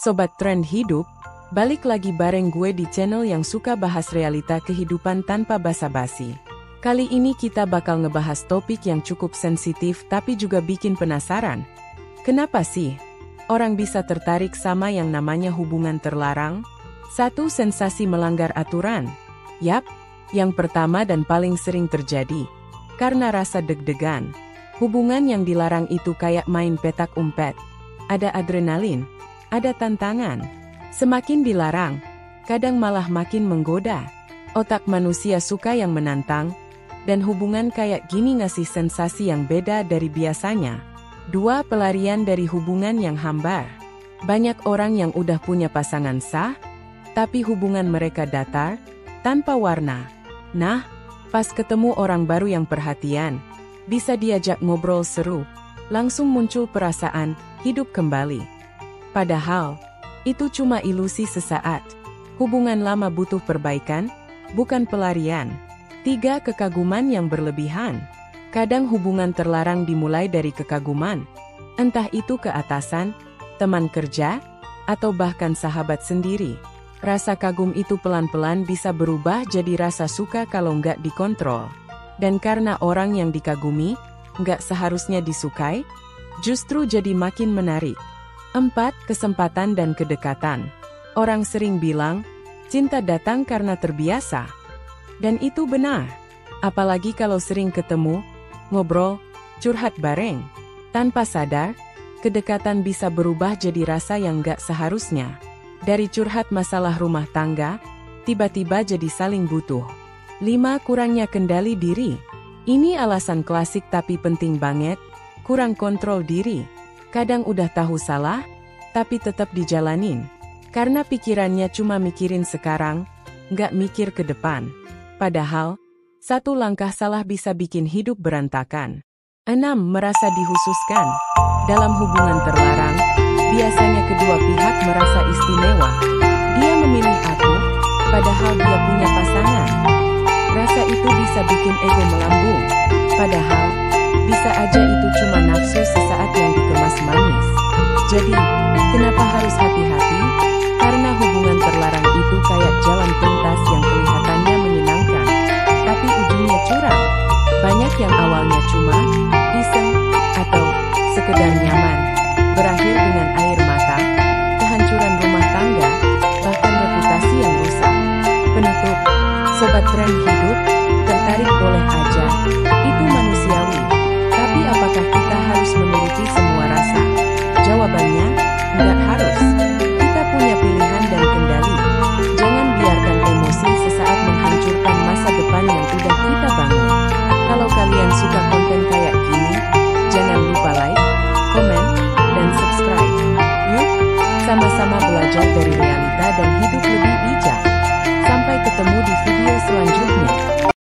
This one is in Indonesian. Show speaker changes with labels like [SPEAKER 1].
[SPEAKER 1] Sobat Trend Hidup, balik lagi bareng gue di channel yang suka bahas realita kehidupan tanpa basa-basi. Kali ini kita bakal ngebahas topik yang cukup sensitif tapi juga bikin penasaran. Kenapa sih orang bisa tertarik sama yang namanya hubungan terlarang? Satu, sensasi melanggar aturan. Yap, yang pertama dan paling sering terjadi karena rasa deg-degan. Hubungan yang dilarang itu kayak main petak umpet. Ada adrenalin, ada tantangan. Semakin dilarang, kadang malah makin menggoda. Otak manusia suka yang menantang, dan hubungan kayak gini ngasih sensasi yang beda dari biasanya. Dua, pelarian dari hubungan yang hambar. Banyak orang yang udah punya pasangan sah, tapi hubungan mereka datar, tanpa warna. Nah, pas ketemu orang baru yang perhatian, bisa diajak ngobrol seru, langsung muncul perasaan hidup kembali. Padahal, itu cuma ilusi sesaat. Hubungan lama butuh perbaikan, bukan pelarian. Tiga, kekaguman yang berlebihan. Kadang hubungan terlarang dimulai dari kekaguman. Entah itu ke atasan, teman kerja, atau bahkan sahabat sendiri. Rasa kagum itu pelan-pelan bisa berubah jadi rasa suka kalau nggak dikontrol. Dan karena orang yang dikagumi, nggak seharusnya disukai, justru jadi makin menarik. Empat, kesempatan dan kedekatan. Orang sering bilang, cinta datang karena terbiasa. Dan itu benar. Apalagi kalau sering ketemu, ngobrol, curhat bareng. Tanpa sadar, kedekatan bisa berubah jadi rasa yang nggak seharusnya. Dari curhat masalah rumah tangga, tiba-tiba jadi saling butuh. 5. Kurangnya kendali diri. Ini alasan klasik tapi penting banget, kurang kontrol diri. Kadang udah tahu salah, tapi tetap dijalanin. Karena pikirannya cuma mikirin sekarang, nggak mikir ke depan. Padahal, satu langkah salah bisa bikin hidup berantakan. 6. Merasa dihususkan. Dalam hubungan terlarang, biasanya kedua pihak merasa istimewa. Dia memilih aku, padahal dia punya pasangan. Rasa itu bisa bikin ego melambung. Padahal, bisa aja itu cuma nafsu sesaat yang dikemas manis. Jadi, kenapa harus hati-hati? Karena hubungan terlarang itu kayak jalan pintas yang kelihatannya menyenangkan, tapi ujungnya curang. Banyak yang awalnya cuma iseng atau sekedar nyaman, berakhir dengan air mata, kehancuran rumah tangga, bahkan reputasi yang rusak. Penutup, Sobat Trend Hidup, tertarik boleh aja, itu manusiawi. Tapi apakah kita harus menuruti semua rasa? Jawabannya, nggak harus. Kita punya pilihan dan kendali. Jangan biarkan emosi sesaat menghancurkan masa depan yang udah kita bangun. Kalau kalian suka konten kayak gini, jangan lupa like, komen, dan subscribe. Yuk, sama-sama belajar dari realita dan hidup